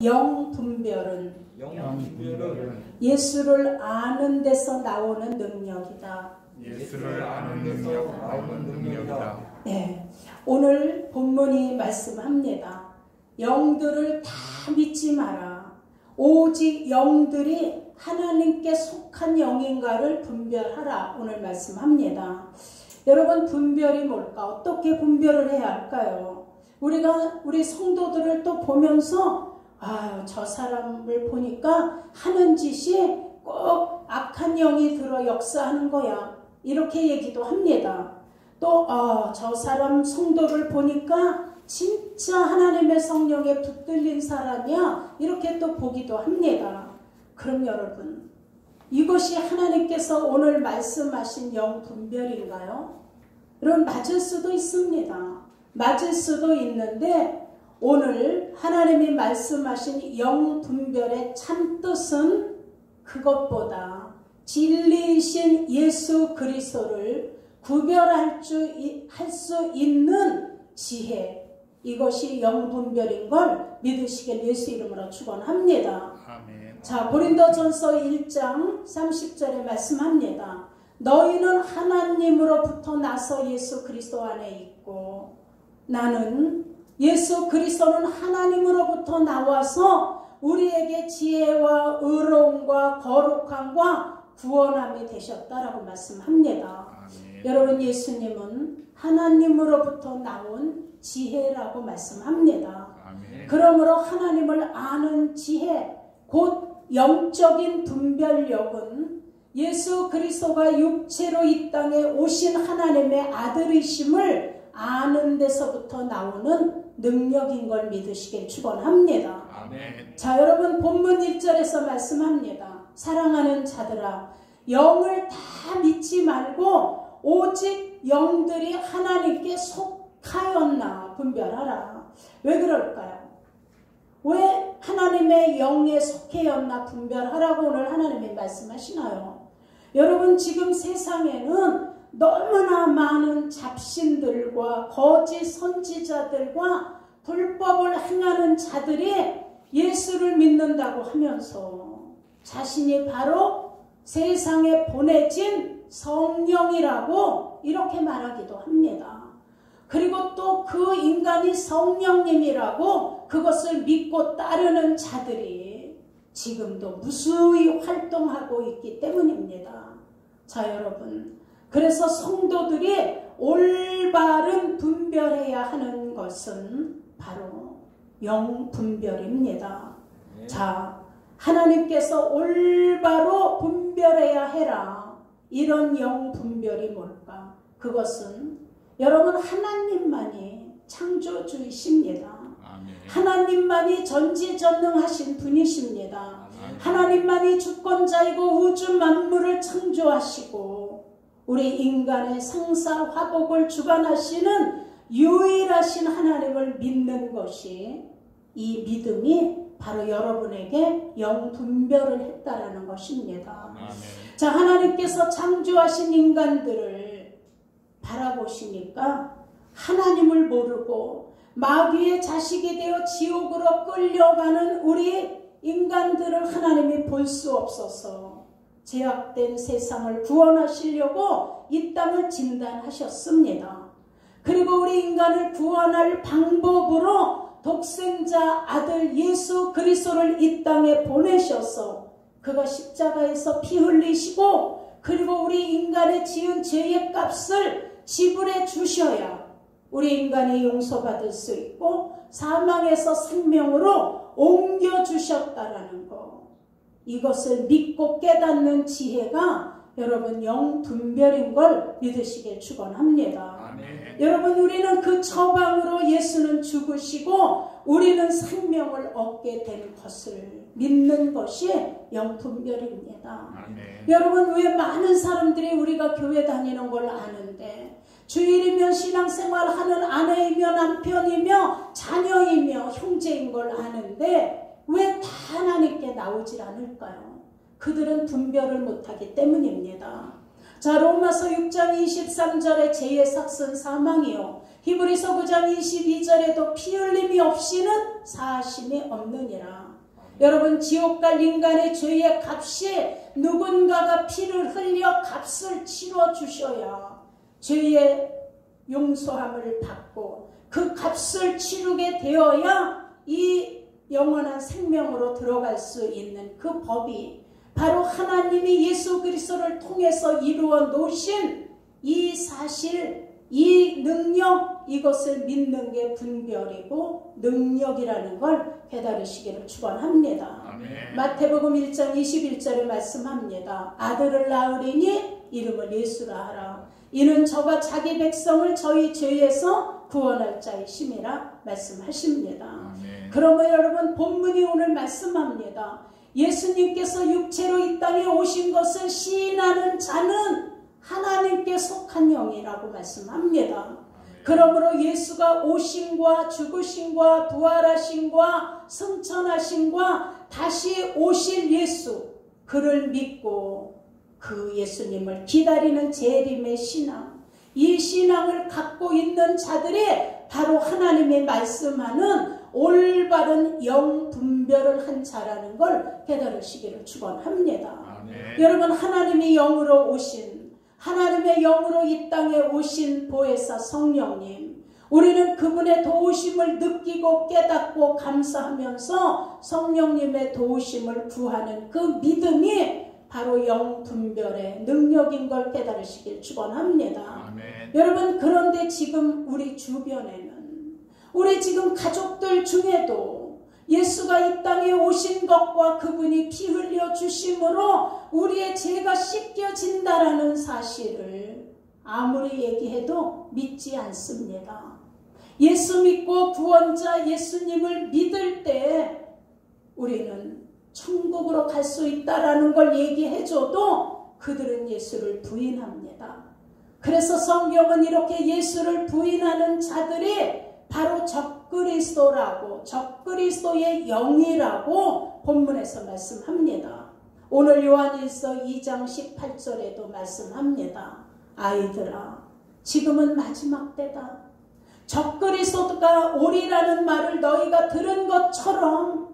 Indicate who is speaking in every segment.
Speaker 1: 영분별은 예수를 아는 데서 나오는 능력이다.
Speaker 2: 예수를 아는 능력, 나오는 능력이다.
Speaker 1: 네, 오늘 본문이 말씀합니다. 영들을 다 믿지 마라. 오직 영들이 하나님께 속한 영인가를 분별하라. 오늘 말씀합니다. 여러분, 분별이 뭘까? 어떻게 분별을 해야 할까요? 우리 성도들을 또 보면서 저 사람을 보니까 하는 짓이 꼭 악한 영이 들어 역사하는 거야. 이렇게 얘기도 합니다. 또 저 사람 성도를 보니까 진짜 하나님의 성령에 붙들린 사람이야. 이렇게 또 보기도 합니다. 그럼 여러분, 이것이 하나님께서 오늘 말씀하신 영분별인가요? 여러분, 맞을 수도 있습니다. 맞을 수도 있는데 오늘 하나님이 말씀하신 영분별의 참뜻은 그것보다 진리이신 예수 그리스도를 구별할 수 있는 지혜, 이것이 영분별인 걸 믿으시길 예수 이름으로 축원합니다.
Speaker 2: 아멘.
Speaker 1: 자, 고린도전서 1장 30절에 말씀합니다. 너희는 하나님으로부터 나서 예수 그리스도 안에 있고 나는 예수 그리스도는 하나님으로부터 나와서 우리에게 지혜와 의로움과 거룩함과 구원함이 되셨다라고 말씀합니다.
Speaker 2: 아멘.
Speaker 1: 여러분, 예수님은 하나님으로부터 나온 지혜라고 말씀합니다.
Speaker 2: 아멘.
Speaker 1: 그러므로 하나님을 아는 지혜, 곧 영적인 분별력은 예수 그리스도가 육체로 이 땅에 오신 하나님의 아들이심을 아는 데서부터 나오는 능력인 걸 믿으시길 축원합니다.
Speaker 2: 아멘.
Speaker 1: 자, 여러분, 본문 1절에서 말씀합니다. 사랑하는 자들아, 영을 다 믿지 말고 오직 영들이 하나님께 속하였나 분별하라. 왜 그럴까요? 왜 하나님의 영에 속하였나 분별하라고 오늘 하나님이 말씀하시나요? 여러분, 지금 세상에는 너무나 많은 잡신들과 거짓 선지자들과 불법을 행하는 자들이 예수를 믿는다고 하면서 자신이 바로 세상에 보내진 성령이라고 이렇게 말하기도 합니다. 그리고 또 그 인간이 성령님이라고 그것을 믿고 따르는 자들이 지금도 무수히 활동하고 있기 때문입니다. 자, 여러분, 그래서 성도들이 올바른 분별해야 하는 것은 바로 영분별입니다. 자, 하나님께서 올바로 분별해야 해라. 이런 영분별이 뭘까? 그것은 여러분, 하나님만이 창조주이십니다.
Speaker 2: 아멘.
Speaker 1: 하나님만이 전지전능하신 분이십니다.
Speaker 2: 아멘.
Speaker 1: 하나님만이 주권자이고 우주 만물을 창조하시고 우리 인간의 생사 화복을 주관하시는 유일하신 하나님을 믿는 것이, 이 믿음이 바로 여러분에게 영분별을 했다라는 것입니다.
Speaker 2: 아멘.
Speaker 1: 자, 하나님께서 창조하신 인간들을 바라보시니까 하나님을 모르고 마귀의 자식이 되어 지옥으로 끌려가는 우리 인간들을 하나님이 볼 수 없어서 죄악된 세상을 구원하시려고 이 땅을 진단하셨습니다. 그리고 우리 인간을 구원할 방법으로 독생자 아들 예수 그리스도를 이 땅에 보내셔서 그가 십자가에서 피 흘리시고 그리고 우리 인간의 지은 죄의 값을 지불해 주셔야 우리 인간이 용서받을 수 있고 사망에서 생명으로 옮겨주셨다라는 것, 이것을 믿고 깨닫는 지혜가 여러분 영분별인 걸 믿으시길 축원합니다.
Speaker 2: 아멘.
Speaker 1: 여러분, 우리는 그 처방으로 예수는 죽으시고 우리는 생명을 얻게 된 것을 믿는 것이 영분별입니다.
Speaker 2: 아멘.
Speaker 1: 여러분, 왜 많은 사람들이 우리가 교회 다니는 걸 아는데 주일이면 신앙생활하는 아내이며 남편이며 자녀이며 형제인 걸 아는데 왜 다 하나님께 나오질 않을까요? 그들은 분별을 못하기 때문입니다. 자, 로마서 6장 23절에 죄의 삭은 사망이요 히브리서 9장 22절에도 피 흘림이 없이는 사심이 없느니라. 여러분, 지옥 갈 인간의 죄의 값이 누군가가 피를 흘려 값을 치러 주셔야 죄의 용서함을 받고 그 값을 치르게 되어야 이 영원한 생명으로 들어갈 수 있는 그 법이 바로 하나님이 예수 그리스도를 통해서 이루어 놓으신 이 사실, 이 능력, 이것을 믿는 게 분별이고 능력이라는 걸 깨달으시기를 축원합니다.
Speaker 2: 아멘.
Speaker 1: 마태복음 1장 21절에 말씀합니다. 아들을 낳으리니 이름을 예수라 하라. 이는 저가 자기 백성을 저희 죄에서 구원할 자이심이라 말씀하십니다.
Speaker 2: 아멘.
Speaker 1: 그러면 여러분, 본문이 오늘 말씀합니다. 예수님께서 육체로 이 땅에 오신 것을 시인하는 자는 하나님께 속한 영이라고 말씀합니다. 그러므로 예수가 오심과 죽으심과 부활하심과 승천하심과 다시 오실 예수, 그를 믿고 그 예수님을 기다리는 재림의 신앙, 이 신앙을 갖고 있는 자들이 바로 하나님의 말씀하는 올바른 영 분별을 한 자라는 걸 깨달으시기를 축원합니다. 여러분, 하나님이 영으로 오신, 하나님의 영으로 이 땅에 오신 보혜사 성령님, 우리는 그분의 도우심을 느끼고 깨닫고 감사하면서 성령님의 도우심을 구하는 그 믿음이 바로 영 분별의 능력인 걸 깨달으시길 축원합니다.
Speaker 2: 아멘.
Speaker 1: 여러분, 그런데 지금 우리 주변에는, 우리 지금 가족들 중에도 예수가 이 땅에 오신 것과 그분이 피 흘려 주심으로 우리의 죄가 씻겨진다라는 사실을 아무리 얘기해도 믿지 않습니다. 예수 믿고 구원자 예수님을 믿을 때 우리는 천국으로 갈 수 있다라는 걸 얘기해줘도 그들은 예수를 부인합니다. 그래서 성경은 이렇게 예수를 부인하는 자들이 바로 적그리스도라고, 적그리스도의 영이라고 본문에서 말씀합니다. 오늘 요한일서 2장 18절에도 말씀합니다. 아이들아, 지금은 마지막 때다. 적그리스도가 오리라는 말을 너희가 들은 것처럼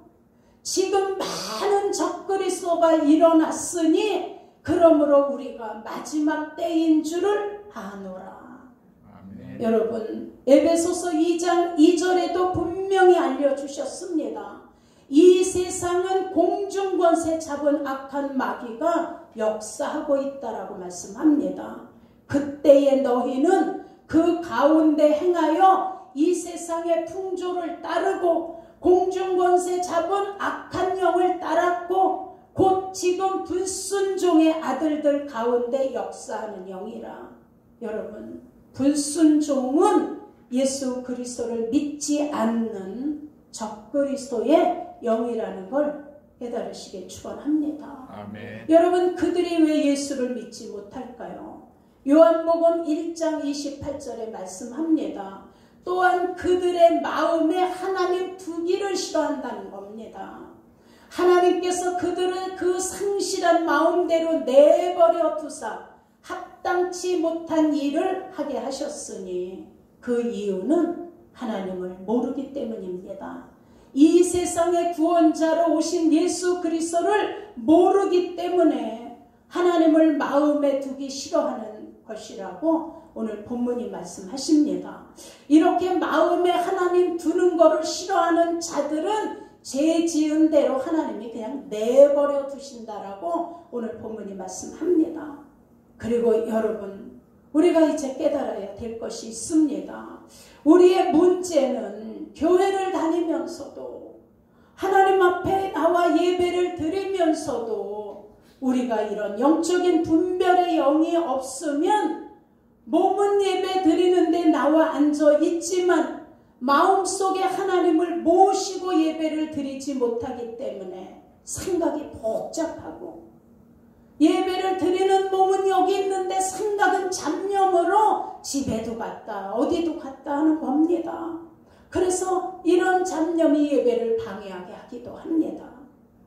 Speaker 1: 지금 많은 적그리스도가 일어났으니 그러므로 우리가 마지막 때인 줄을 아노라. 아멘. 여러분, 에베소서 2장 2절에도 분명히 알려주셨습니다. 이 세상은 공중권세 잡은 악한 마귀가 역사하고 있다라고 말씀합니다. 그때에 너희는 그 가운데 행하여 이 세상의 풍조를 따르고 공중권세 잡은 악한 영을 따랐고 곧 지금 불순종의 아들들 가운데 역사하는 영이라. 여러분, 불순종은 예수 그리스도를 믿지 않는 적그리스도의 영이라는 걸 깨달으시길 축원합니다.
Speaker 2: 아멘.
Speaker 1: 여러분, 그들이 왜 예수를 믿지 못할까요? 요한복음 1장 28절에 말씀합니다. 또한 그들의 마음에 하나님 두기를 싫어한다는 겁니다. 하나님께서 그들을 그 상실한 마음대로 내버려 두사 합당치 못한 일을 하게 하셨으니 그 이유는 하나님을 모르기 때문입니다. 이 세상의 구원자로 오신 예수 그리스도를 모르기 때문에 하나님을 마음에 두기 싫어하는 것이라고 오늘 본문이 말씀하십니다. 이렇게 마음에 하나님 두는 것을 싫어하는 자들은 죄 지은 대로 하나님이 그냥 내버려 두신다라고 오늘 본문이 말씀합니다. 그리고 여러분, 우리가 이제 깨달아야 될 것이 있습니다. 우리의 문제는 교회를 다니면서도 하나님 앞에 나와 예배를 드리면서도 우리가 이런 영적인 분별의 영이 없으면 몸은 예배 드리는데 나와 앉아 있지만 마음속에 하나님을 모시고 예배를 드리지 못하기 때문에 생각이 복잡하고 예배를 드리는 몸은 여기 있는데 생각은 잡념으로 집에도 갔다 어디도 갔다 하는 겁니다. 그래서 이런 잡념이 예배를 방해하게 하기도 합니다.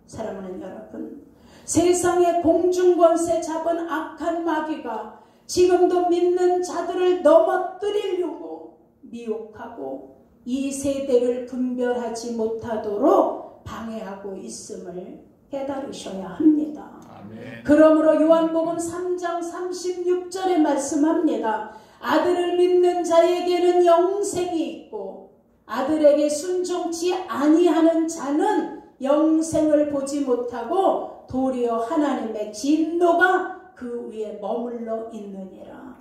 Speaker 1: 사랑하는 여러분, 세상의 공중권세 잡은 악한 마귀가 지금도 믿는 자들을 넘어뜨리려고 미혹하고 이 세대를 분별하지 못하도록 방해하고 있음을 깨달으셔야 합니다.
Speaker 2: 아멘.
Speaker 1: 그러므로 요한복음 3장 36절에 말씀합니다. 아들을 믿는 자에게는 영생이 있고 아들에게 순종치 아니하는 자는 영생을 보지 못하고 도리어 하나님의 진노가 그 위에 머물러 있느니라.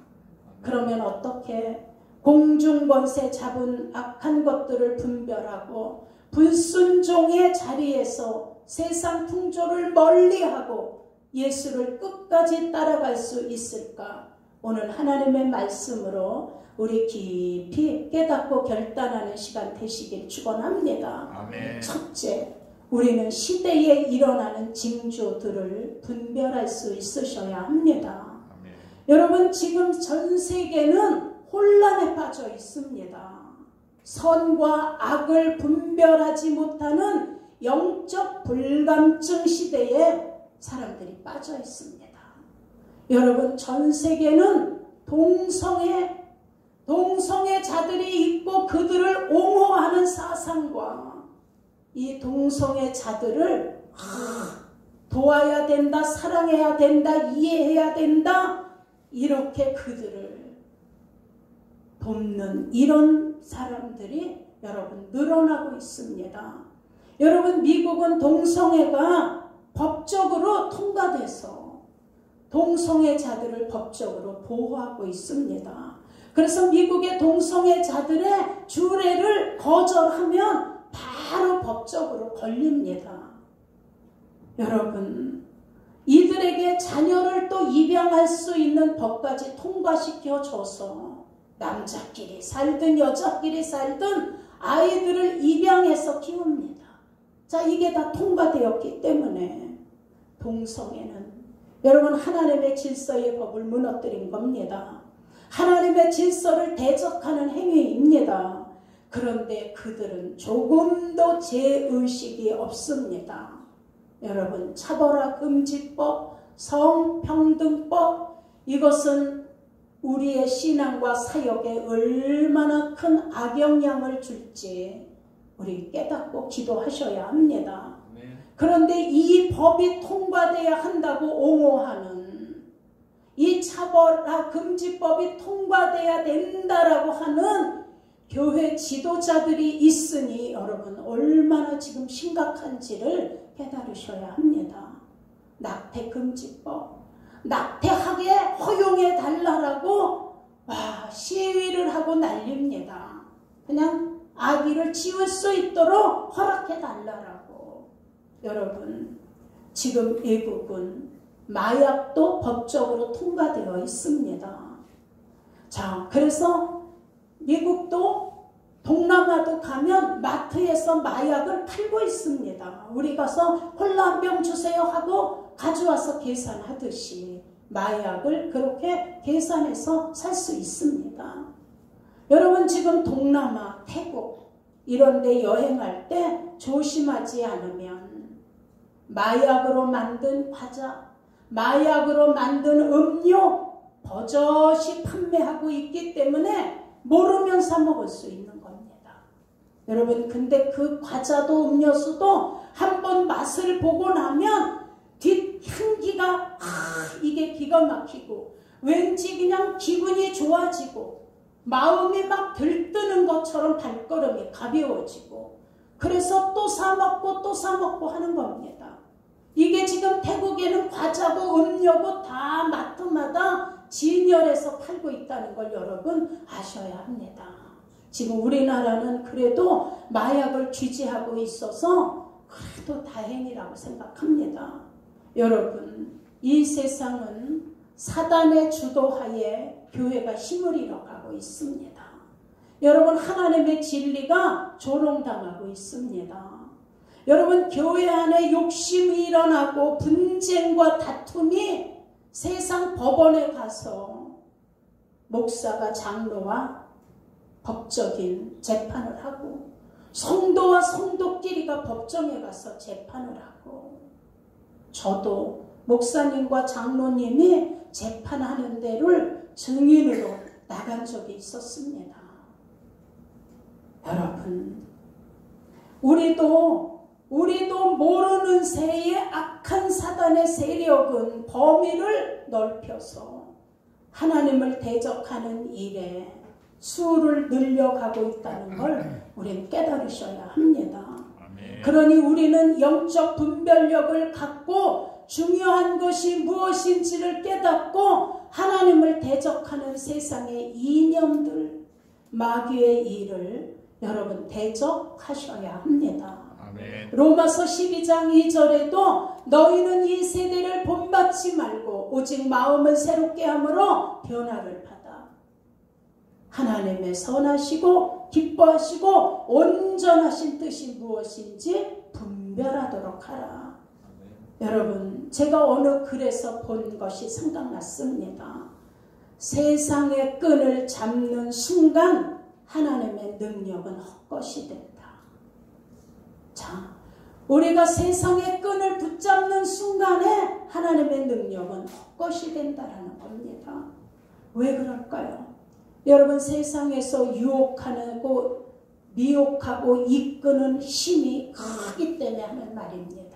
Speaker 1: 그러면 어떻게 공중권세 잡은 악한 것들을 분별하고 불순종의 자리에서 세상 풍조를 멀리하고 예수를 끝까지 따라갈 수 있을까? 오늘 하나님의 말씀으로 우리 깊이 깨닫고 결단하는 시간 되시길 축원합니다.
Speaker 2: 아멘.
Speaker 1: 첫째, 우리는 시대에 일어나는 징조들을 분별할 수 있으셔야 합니다.
Speaker 2: 아멘.
Speaker 1: 여러분, 지금 전 세계는 혼란에 빠져 있습니다. 선과 악을 분별하지 못하는 영적 불감증 시대에 사람들이 빠져 있습니다. 여러분, 전 세계는 동성애 자들이 있고 그들을 옹호하는 사상과 이 동성애 자들을 도와야 된다, 사랑해야 된다, 이해해야 된다, 이렇게 그들을 돕는 이런 사람들이 여러분 늘어나고 있습니다. 여러분, 미국은 동성애가 법적으로 통과돼서 동성애자들을 법적으로 보호하고 있습니다. 그래서 미국의 동성애자들의 주례를 거절하면 바로 법적으로 걸립니다. 여러분, 이들에게 자녀를 또 입양할 수 있는 법까지 통과시켜줘서 남자끼리 살든 여자끼리 살든 아이들을 입양해서 키웁니다. 자, 이게 다 통과되었기 때문에 동성애는 여러분 하나님의 질서의 법을 무너뜨린 겁니다. 하나님의 질서를 대적하는 행위입니다. 그런데 그들은 조금도 죄의식이 없습니다. 여러분, 차별화 금지법, 성평등법, 이것은 우리의 신앙과 사역에 얼마나 큰 악영향을 줄지 우리 깨닫고 기도하셔야 합니다. 그런데 이 법이 통과돼야 한다고 옹호하는, 이 차별화 금지법이 통과돼야 된다라고 하는 교회 지도자들이 있으니 여러분 얼마나 지금 심각한지를 깨달으셔야 합니다. 낙태 금지법, 낙태하게 허용해 달라라고 시위를 하고 난립니다. 그냥 아기를 지울 수 있도록 허락해 달라라고. 여러분, 지금 외국은 마약도 법적으로 통과되어 있습니다. 자, 그래서 미국도 동남아도 가면 마트에서 마약을 팔고 있습니다. 우리 가서 콜라 한 병 주세요 하고 가져와서 계산하듯이 마약을 그렇게 계산해서 살 수 있습니다. 여러분, 지금 동남아, 태국 이런 데 여행할 때 조심하지 않으면 마약으로 만든 과자, 마약으로 만든 음료 버젓이 판매하고 있기 때문에 모르면 사 먹을 수 있는 겁니다. 여러분, 근데 그 과자도 음료수도 한번 맛을 보고 나면 뒷향기가 이게 기가 막히고 왠지 그냥 기분이 좋아지고 마음이 막 들뜨는 것처럼 발걸음이 가벼워지고 그래서 또 사 먹고 또 사 먹고 하는 겁니다. 이게 지금 태국에는 과자고 음료고 다 마트마다 진열해서 팔고 있다는 걸 여러분 아셔야 합니다. 지금 우리나라는 그래도 마약을 규제하고 있어서 그래도 다행이라고 생각합니다. 여러분, 이 세상은 사단의 주도하에 교회가 힘을 잃어가고 있습니다. 여러분, 하나님의 진리가 조롱당하고 있습니다. 여러분, 교회 안에 욕심이 일어나고 분쟁과 다툼이 세상 법원에 가서 목사가 장로와 법적인 재판을 하고 성도와 성도끼리가 법정에 가서 재판을 하고 저도 목사님과 장로님이 재판하는 데를 증인으로 나간 적이 있었습니다. 여러분, 우리도 우리도 모르는 새의 악한 사단의 세력은 범위를 넓혀서 하나님을 대적하는 일에 수를 늘려가고 있다는 걸 우리는 깨달으셔야 합니다. 그러니 우리는 영적 분별력을 갖고 중요한 것이 무엇인지를 깨닫고 하나님을 대적하는 세상의 이념들, 마귀의 일을 여러분 대적하셔야 합니다.
Speaker 2: 아멘.
Speaker 1: 로마서 12장 2절에도 너희는 이 세대를 본받지 말고 오직 마음을 새롭게 함으로 변화를 받아 하나님의 선하시고 기뻐하시고 온전하신 뜻이 무엇인지 분별하도록 하라. 여러분, 제가 어느 글에서 본 것이 생각났습니다. 세상의 끈을 잡는 순간 하나님의 능력은 헛것이 된다. 자, 우리가 세상의 끈을 붙잡는 순간에 하나님의 능력은 헛것이 된다라는 겁니다. 왜 그럴까요? 여러분, 세상에서 유혹하고 미혹하고 이끄는 힘이 크기 때문에 하는 말입니다.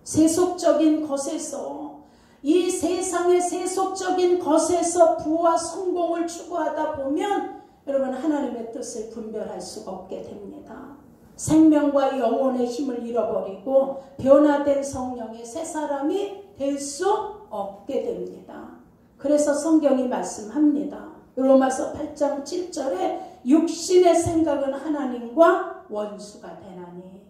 Speaker 1: 세속적인 것에서, 이 세상의 세속적인 것에서 부와 성공을 추구하다 보면 여러분 하나님의 뜻을 분별할 수가 없게 됩니다. 생명과 영혼의 힘을 잃어버리고 변화된 성령의 새 사람이 될 수 없게 됩니다. 그래서 성경이 말씀합니다. 로마서 8장 7절에 육신의 생각은 하나님과 원수가 되나니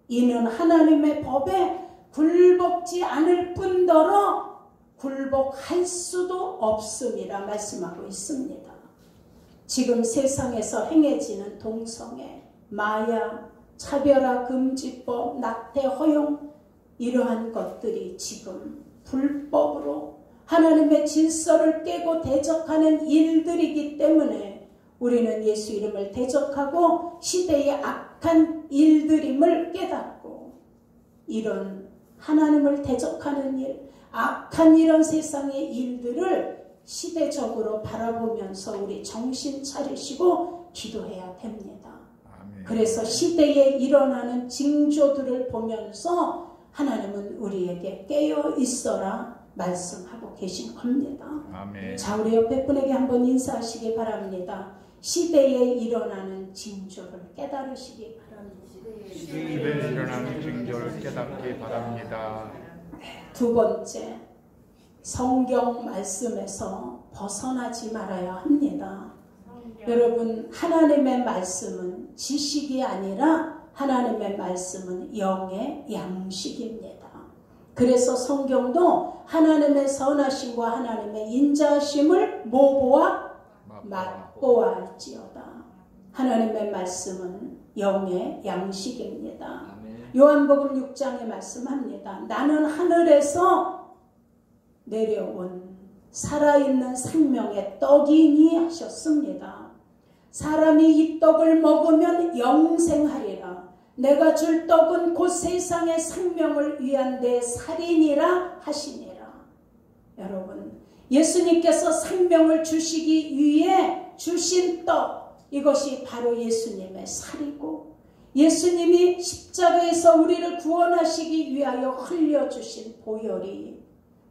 Speaker 1: 이는 하나님의 법에 굴복지 않을 뿐더러 굴복할 수도 없음이라 말씀하고 있습니다. 지금 세상에서 행해지는 동성애, 마약, 차별화 금지법, 낙태 허용 이러한 것들이 지금 불법으로 하나님의 질서를 깨고 대적하는 일들이기 때문에 우리는 예수 이름을 대적하고 시대의 악한 일들임을 깨닫고 이런 하나님을 대적하는 일, 악한 이런 세상의 일들을 시대적으로 바라보면서 우리 정신 차리시고 기도해야 됩니다. 그래서 시대에 일어나는 징조들을 보면서 하나님은 우리에게 깨어 있어라 말씀하고 계신 겁니다.
Speaker 2: 아멘.
Speaker 1: 자, 우리 옆에 분에게 한번 인사하시기 바랍니다. 시대에 일어나는 징조를 깨달으시기 바랍니다.
Speaker 2: 시대에 일어나는 징조를 깨닫기 바랍니다.
Speaker 1: 두 번째, 성경 말씀에서 벗어나지 말아야 합니다. 여러분, 하나님의 말씀은 지식이 아니라 하나님의 말씀은 영의 양식입니다. 그래서 성경도 하나님의 선하심과 하나님의 인자하심을 모보아 맛보아 할지어다. 하나님의 말씀은 영의 양식입니다. 요한복음 6장에 말씀합니다. 나는 하늘에서 내려온 살아있는 생명의 떡이니 하셨습니다. 사람이 이 떡을 먹으면 영생하리라. 내가 줄 떡은 곧 세상의 생명을 위한 내 살이니라 하시니라. 여러분, 예수님께서 생명을 주시기 위해 주신 떡, 이것이 바로 예수님의 살이고 예수님이 십자가에서 우리를 구원하시기 위하여 흘려주신 보혈이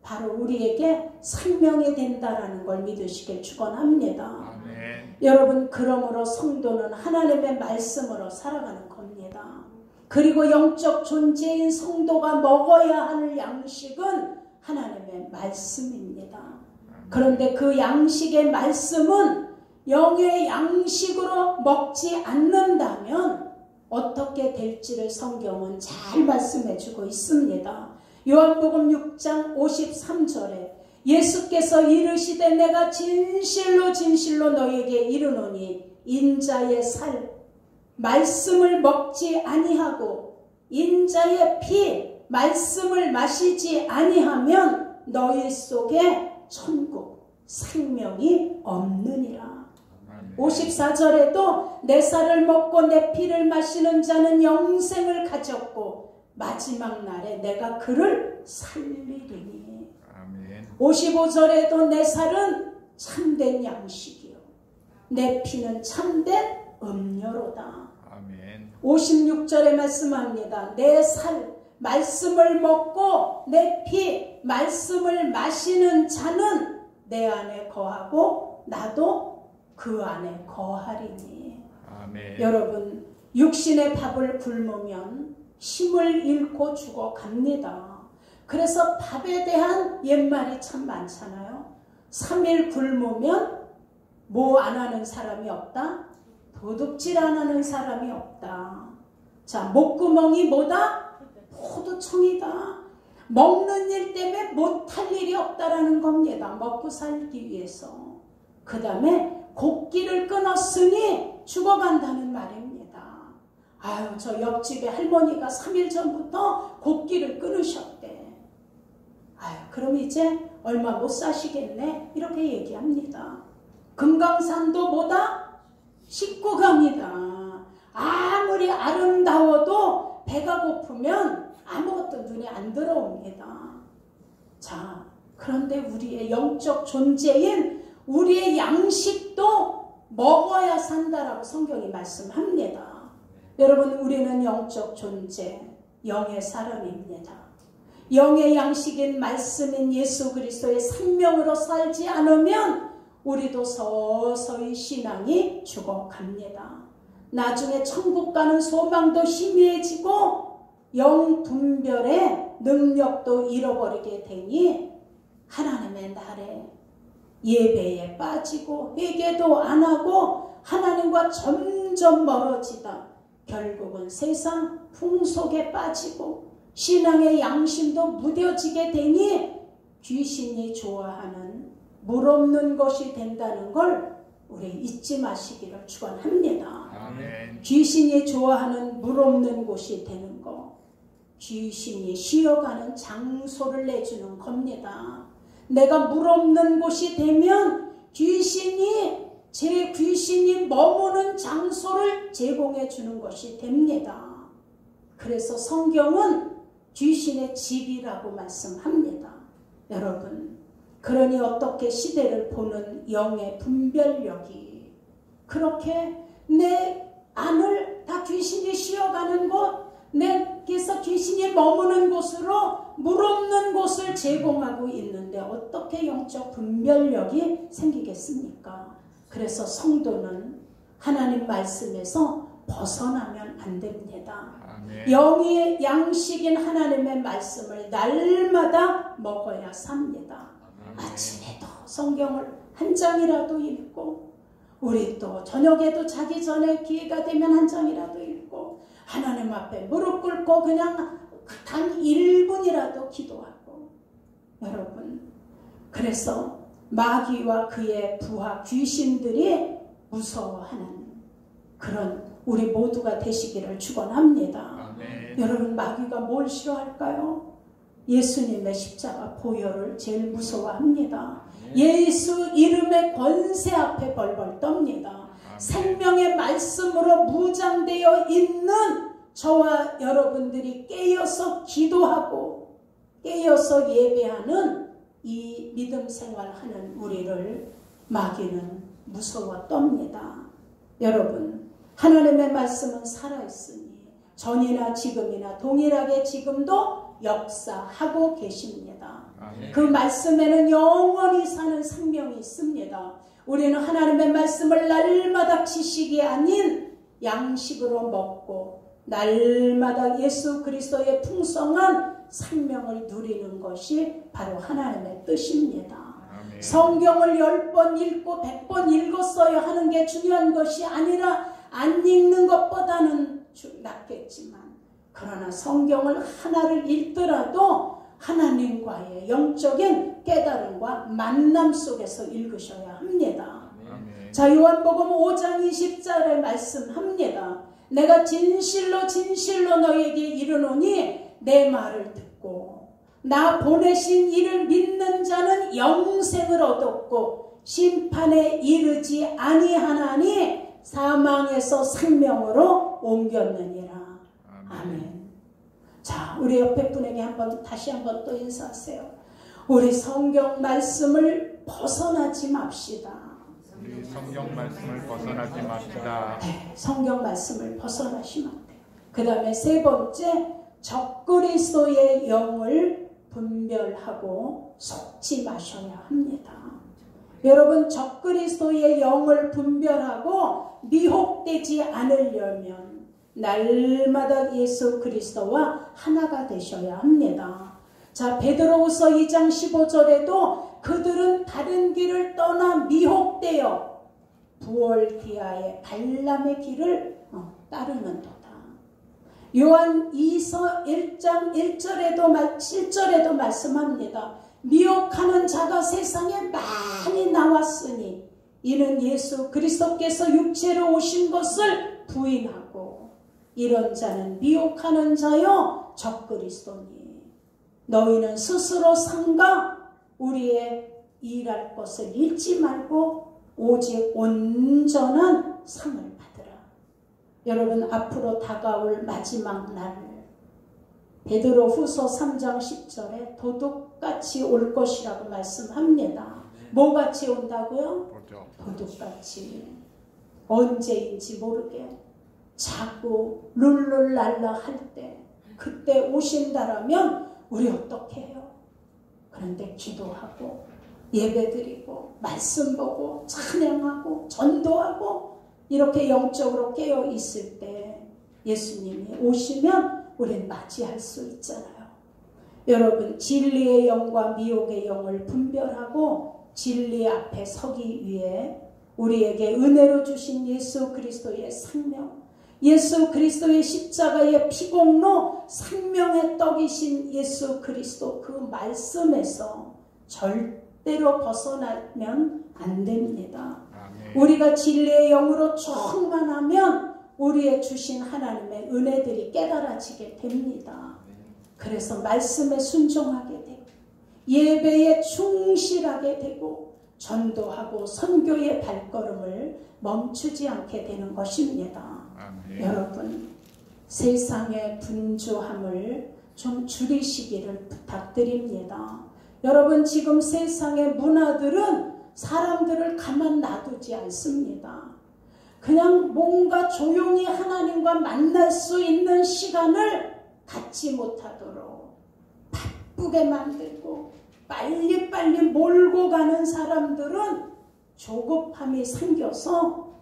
Speaker 1: 바로 우리에게 생명이 된다라는 걸 믿으시길 축원합니다.
Speaker 2: 아멘.
Speaker 1: 여러분, 그러므로 성도는 하나님의 말씀으로 살아가는 겁니다. 그리고 영적 존재인 성도가 먹어야 할 양식은 하나님의 말씀입니다. 그런데 그 양식의 말씀은 영의 양식으로 먹지 않는다면 어떻게 될지를 성경은 잘 말씀해 주고 있습니다. 요한복음 6장 53절에 예수께서 이르시되 내가 진실로 진실로 너희에게 이르노니 인자의 살 말씀을 먹지 아니하고 인자의 피 말씀을 마시지 아니하면 너희 속에 천국 생명이 없느니라. 54절에도 내 살을 먹고 내 피를 마시는 자는 영생을 가졌고 마지막 날에 내가 그를 살리리니. 55절에도 내 살은 참된 양식이요 내 피는 참된 음료로다.
Speaker 2: 아멘.
Speaker 1: 56절에 말씀합니다. 내 살 말씀을 먹고 내 피 말씀을 마시는 자는 내 안에 거하고 나도 그 안에 거하리니.
Speaker 2: 아멘.
Speaker 1: 여러분, 육신의 밥을 굶으면 힘을 잃고 죽어갑니다. 그래서 밥에 대한 옛말이 참 많잖아요. 3일 굶으면 뭐 안 하는 사람이 없다? 도둑질 안 하는 사람이 없다. 자, 목구멍이 뭐다? 포도청이다. 먹는 일 때문에 못할 일이 없다라는 겁니다. 먹고 살기 위해서. 그 다음에 곡기를 끊었으니 죽어간다는 말입니다. 아유, 저 옆집에 할머니가 3일 전부터 곡기를 끊으셨대. 아유, 그럼 이제 얼마 못 사시겠네? 이렇게 얘기합니다. 금강산도 뭐다? 씻고 갑니다. 아무리 아름다워도 배가 고프면 아무것도 눈에 안 들어옵니다. 자, 그런데 우리의 영적 존재인 우리의 양식도 먹어야 산다라고 성경이 말씀합니다. 여러분, 우리는 영적 존재, 영의 사람입니다. 영의 양식인 말씀인 예수 그리스도의 생명으로 살지 않으면 우리도 서서히 신앙이 죽어갑니다. 나중에 천국 가는 소망도 희미해지고 영 분별의 능력도 잃어버리게 되니 하나님의 날에 예배에 빠지고 회개도 안 하고 하나님과 점점 멀어지다 결국은 세상 풍속에 빠지고 신앙의 양심도 무뎌지게 되니 귀신이 좋아하는 물 없는 것이 된다는 걸 우리 잊지 마시기를 축원합니다.
Speaker 2: 아멘.
Speaker 1: 귀신이 좋아하는 물 없는 곳이 되는 거, 귀신이 쉬어가는 장소를 내주는 겁니다. 내가 물 없는 곳이 되면 귀신이 제 귀신이 머무는 장소를 제공해 주는 것이 됩니다. 그래서 성경은 귀신의 집이라고 말씀합니다. 여러분, 그러니 어떻게 시대를 보는 영의 분별력이 그렇게 내 안을 다 귀신이 쉬어가는 곳, 내게서 귀신이 머무는 곳으로 물 없는 곳을 제공하고 있는데 어떻게 영적 분별력이 생기겠습니까? 그래서 성도는 하나님 말씀에서 벗어나면 안 됩니다.
Speaker 2: 아멘.
Speaker 1: 영의 양식인 하나님의 말씀을 날마다 먹어야 삽니다. 아침에도 성경을 한 장이라도 읽고 우리 또 저녁에도 자기 전에 기회가 되면 한 장이라도 읽고 하나님 앞에 무릎 꿇고 그냥 단 1분이라도 기도하고. 여러분, 그래서 마귀와 그의 부하 귀신들이 무서워하는 그런 우리 모두가 되시기를 축원합니다.
Speaker 2: 아멘.
Speaker 1: 여러분, 마귀가 뭘 싫어할까요? 예수님의 십자가 보혈을 제일 무서워합니다. 예수 이름의 권세 앞에 벌벌 떱니다. 생명의 말씀으로 무장되어 있는 저와 여러분들이 깨어서 기도하고 깨어서 예배하는 이 믿음 생활하는 우리를 마귀는 무서워 떱니다. 여러분, 하나님의 말씀은 살아있으니 전이나 지금이나 동일하게 지금도 역사하고 계십니다.
Speaker 2: 아멘.
Speaker 1: 그 말씀에는 영원히 사는 생명이 있습니다. 우리는 하나님의 말씀을 날마다 지식이 아닌 양식으로 먹고 날마다 예수 그리스도의 풍성한 생명을 누리는 것이 바로 하나님의 뜻입니다.
Speaker 2: 아멘.
Speaker 1: 성경을 10번 읽고 100번 읽었어야 하는 게 중요한 것이 아니라 안 읽는 것보다는 낫겠지만 그러나 성경을 하나를 읽더라도 하나님과의 영적인 깨달음과 만남 속에서 읽으셔야 합니다.
Speaker 2: 아멘.
Speaker 1: 자, 요한복음 5장 20절에 말씀합니다. 내가 진실로 진실로 너에게 이르노니 내 말을 듣고 나 보내신 이를 믿는 자는 영생을 얻었고 심판에 이르지 아니하나니 사망에서 생명으로 옮겼느니라. 아멘. 자, 우리 옆에 분에게 다시 한번 또 인사하세요. 우리 성경 말씀을 벗어나지 맙시다.
Speaker 2: 우리 성경 말씀을 벗어나지 맙시다.
Speaker 1: 네, 성경 말씀을 벗어나시면 안 돼요. 그 다음에 세 번째, 적그리스도의 영을 분별하고 속지 마셔야 합니다. 여러분, 적그리스도의 영을 분별하고 미혹되지 않으려면 날마다 예수 그리스도와 하나가 되셔야 합니다. 자, 베드로후서 2장 15절에도 그들은 다른 길을 떠나 미혹되어 부올기아의 발람의 길을 따르는도다. 요한 2서 1장 7절에도 말씀합니다. 미혹하는 자가 세상에 많이 나왔으니 이는 예수 그리스도께서 육체로 오신 것을 부인하고 이런 자는 미혹하는 자요 적그리스도니 너희는 스스로 삼가 우리의 일할 것을 잃지 말고 오직 온전한 상을 받으라. 여러분, 앞으로 다가올 마지막 날 베드로후서 3장 10절에 도둑같이 올 것이라고 말씀합니다. 뭐같이 온다고요? 도둑같이. 언제인지 모르게 자꾸 룰루랄라 할 때 그때 오신다라면 우리 어떻게 해요? 그런데 기도하고 예배드리고 말씀 보고 찬양하고 전도하고 이렇게 영적으로 깨어 있을 때 예수님이 오시면 우린 맞이할 수 있잖아요. 여러분, 진리의 영과 미혹의 영을 분별하고 진리 앞에 서기 위해 우리에게 은혜로 주신 예수 그리스도의 생명, 예수 그리스도의 십자가의 피공로 생명의 떡이신 예수 그리스도 그 말씀에서 절대로 벗어나면 안 됩니다. 아멘. 우리가 진리의 영으로 충만하면 우리의 주신 하나님의 은혜들이 깨달아지게 됩니다. 그래서 말씀에 순종하게 되고 예배에 충실하게 되고 전도하고 선교의 발걸음을 멈추지 않게 되는 것입니다. 아멘. 여러분, 세상의 분주함을 좀 줄이시기를 부탁드립니다. 여러분, 지금 세상의 문화들은 사람들을 가만 놔두지 않습니다. 그냥 뭔가 조용히 하나님과 만날 수 있는 시간을 갖지 못하도록 바쁘게 만들고 빨리빨리 몰고 가는 사람들은 조급함이 생겨서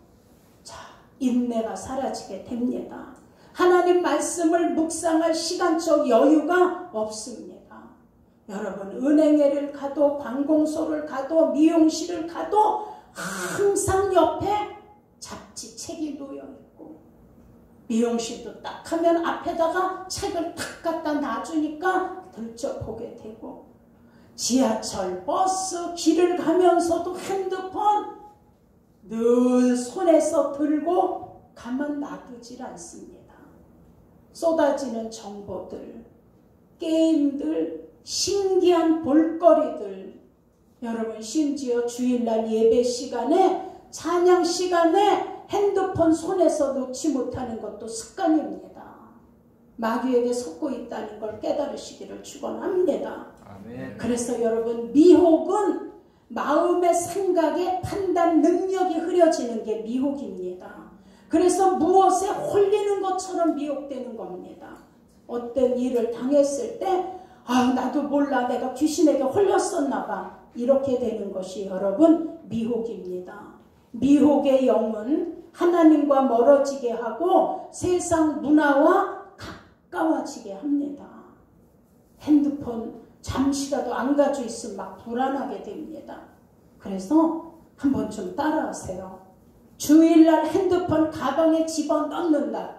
Speaker 1: 인내가 사라지게 됩니다. 하나님 말씀을 묵상할 시간적 여유가 없습니다. 여러분, 은행에를 가도 관공서를 가도 미용실을 가도 항상 옆에 잡지책이 놓여있고 미용실도 딱 하면 앞에다가 책을 탁 갖다 놔주니까 들춰보게 되고 지하철, 버스, 길을 가면서도 핸드폰 늘 손에서 들고 가만 놔두질 않습니다. 쏟아지는 정보들, 게임들, 신기한 볼거리들, 여러분 심지어 주일날 예배 시간에 찬양 시간에 핸드폰 손에서 놓지 못하는 것도 습관입니다. 마귀에게 속고 있다는 걸 깨달으시기를 축원합니다. 아멘. 그래서 여러분, 미혹은 마음의 생각의 판단 능력이 흐려지는 게 미혹입니다. 그래서 무엇에 홀리는 것처럼 미혹되는 겁니다. 어떤 일을 당했을 때 나도 몰라, 내가 귀신에게 홀렸었나 봐, 이렇게 되는 것이 여러분 미혹입니다. 미혹의 영은 하나님과 멀어지게 하고 세상 문화와 가까워지게 합니다. 핸드폰 잠시라도 안 가지고 있으면 막 불안하게 됩니다. 그래서 한번 좀 따라하세요. 주일날 핸드폰 가방에 집어넣는다.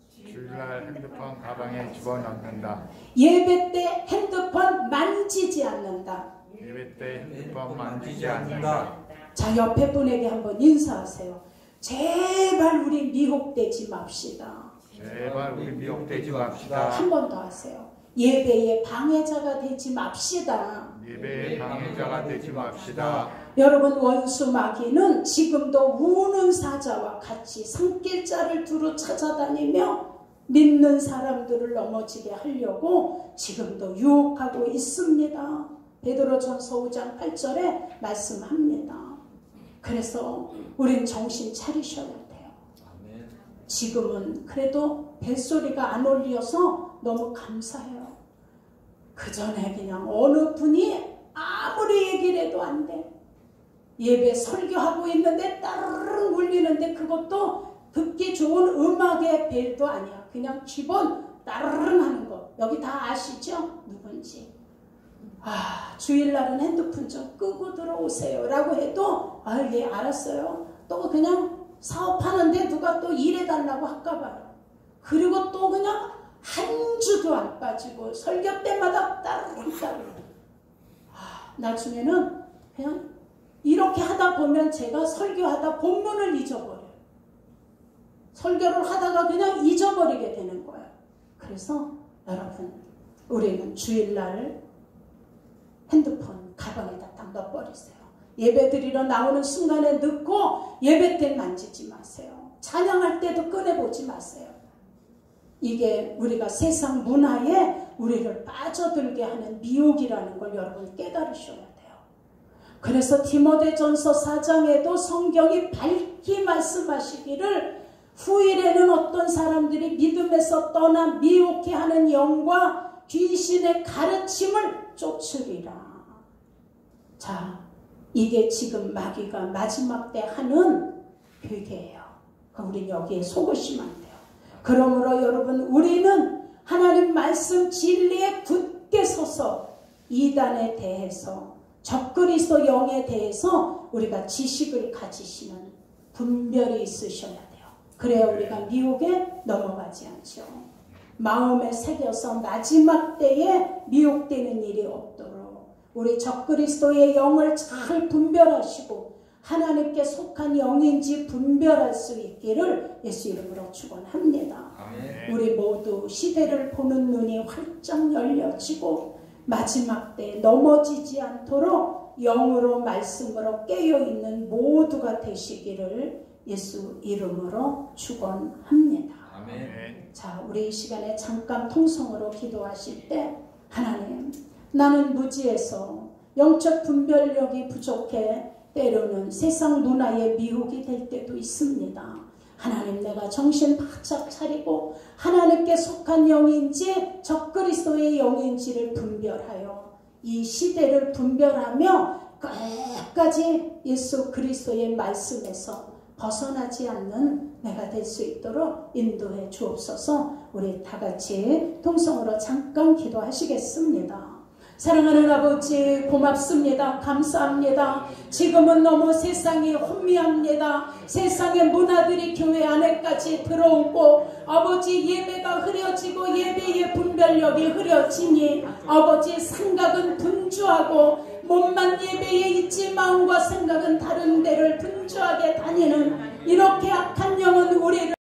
Speaker 2: 주일날 핸드폰 가방에 집어넣는다.
Speaker 1: 예배 때 핸드폰 만지지 않는다.
Speaker 2: 예배 때 핸드폰 만지지 않는다.
Speaker 1: 자, 옆에 분에게 한번 인사하세요. 제발 우리 미혹되지 맙시다.
Speaker 2: 제발 우리 미혹되지 맙시다.
Speaker 1: 한 번 더 하세요. 예배의 방해자가 되지 맙시다.
Speaker 2: 예배의 방해자가 되지 맙시다.
Speaker 1: 여러분, 원수 마귀는 지금도 우는 사자와 같이 산길자를 두루 찾아다니며 믿는 사람들을 넘어지게 하려고 지금도 유혹하고 있습니다. 베드로전서 5장 8절에 말씀합니다. 그래서 우린 정신 차리셔야 돼요. 지금은 그래도 벨소리가 안 울려서 너무 감사해요. 그전에 그냥 어느 분이 아무리 얘기를 해도 안 돼. 예배 설교하고 있는데 따르릉 울리는데 그것도 듣기 좋은 음악의 벨도 아니야. 그냥 기본 따르릉 하는 거. 여기 다 아시죠? 누군지. 주일날은 핸드폰 좀 끄고 들어오세요 라고 해도 예 알았어요. 또 그냥 사업하는데 누가 또 일해달라고 할까 봐요. 그리고 또 그냥 한 주도 안 빠지고 설교 때마다 따르릉 나중에는 그냥 이렇게 하다 보면 제가 설교하다 본문을 잊어버려요. 설교를 하다가 그냥 잊어버리게 되는 거예요. 그래서 여러분 우리는 주일날 핸드폰 가방에다 딱 넣어버리세요. 예배 드리러 나오는 순간에 넣고 예배 때 만지지 마세요. 찬양할 때도 꺼내보지 마세요. 이게 우리가 세상 문화에 우리를 빠져들게 하는 미혹이라는 걸 여러분 깨달으셔야 돼요. 그래서 디모데전서 4장에도 성경이 밝히 말씀하시기를 후일에는 어떤 사람들이 믿음에서 떠나 미혹해 하는 영과 귀신의 가르침을 쫓으리라. 자, 이게 지금 마귀가 마지막 때 하는 회개예요. 우리는 여기에 속으시면 안 돼요. 그러므로 여러분 우리는 하나님 말씀 진리에 굳게 서서 이단에 대해서 적그리스도 영에 대해서 우리가 지식을 가지시는 분별이 있으셔야 돼요. 그래야 우리가 미혹에 넘어가지 않죠. 마음에 새겨서 마지막 때에 미혹되는 일이 없도록 우리 적그리스도의 영을 잘 분별하시고 하나님께 속한 영인지 분별할 수 있기를 예수 이름으로 축원합니다. 우리 모두 시대를 보는 눈이 활짝 열려지고 마지막 때 넘어지지 않도록 영으로 말씀으로 깨어있는 모두가 되시기를 예수 이름으로 축원합니다. 자, 우리 이 시간에 잠깐 통성으로 기도하실 때 하나님, 나는 무지해서 영적 분별력이 부족해 때로는 세상 문화에 미혹이 될 때도 있습니다. 하나님, 내가 정신 바짝 차리고 하나님께 속한 영인지 적그리스도의 영인지를 분별하여 이 시대를 분별하며 끝까지 예수 그리스도의 말씀에서 벗어나지 않는 내가 될 수 있도록 인도해 주옵소서. 우리 다 같이 통성으로 잠깐 기도하시겠습니다. 사랑하는 아버지, 고맙습니다. 감사합니다. 지금은 너무 세상이 혼미합니다. 세상의 문화들이 교회 안에까지 들어오고 아버지, 예배가 흐려지고 예배의 분별력이 흐려지니 아버지, 생각은 분주하고 몸만 예배에 있지 마음과 생각은 다른 데를 분주하게 다니는 이렇게 악한 영은 우리를